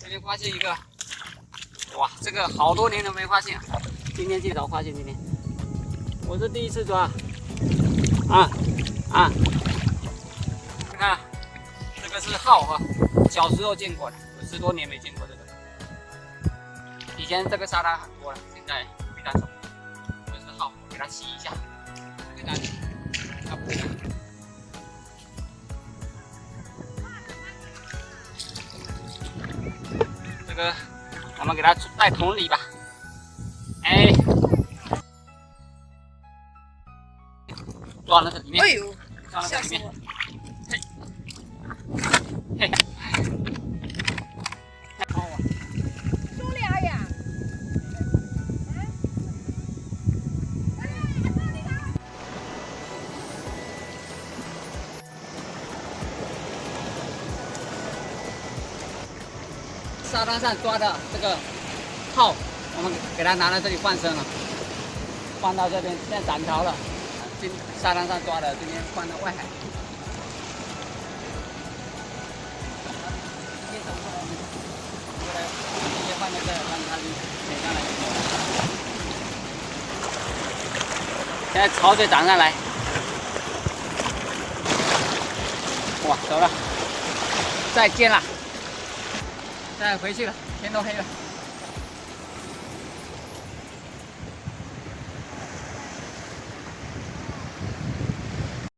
这边发现一个，哇，这个好多年都没发现，今天最早发现，今天我是第一次抓，看，这个是号哈，小时候见过的，有10多年没见过这个。以前这个沙滩很多了，现在非常少。这是号，给它洗一下，给它补一下。这个我们给它带桶里吧。哎，装到这里面。哎呦，装到这里面。嘿，太好了。收俩呀！沙滩上抓的这个号，我们给它拿到这里放生了，放到这边，现在涨潮了。今沙滩上抓的，今天放到外海。直接放在这，让它潜上来。现在潮水涨上来，哇，走了，再见了。再回去了，天都黑了。